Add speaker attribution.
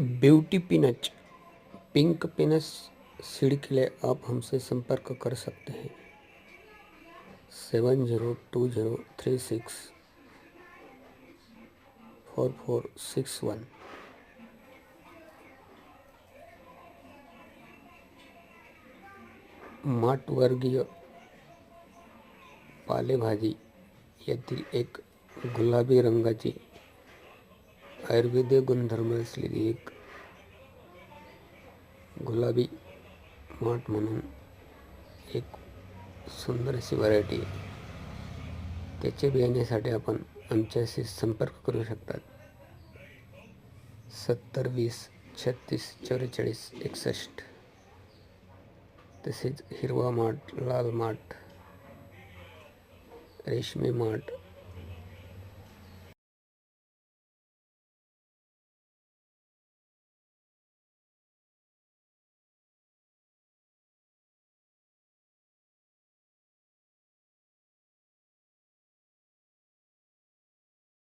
Speaker 1: Beauty पिनच pink pins seed के लिए आप हमसे संपर्क कर सकते हैं 7020364461। माठवर्गीय पालेभाजी यातील एक गुलाबी रंगाची आयुर्वेदीय गुणधर्म असलेली एक गुलाबी माठ म्हणून एक सुंदर अशी व्हरायटी आहे। त्याचे बियाण्यासाठी आपण आमच्याशी संपर्क करू शकतात 7020364461। तसेच हिरवा माठ, लाल माठ, रेशमी माठ,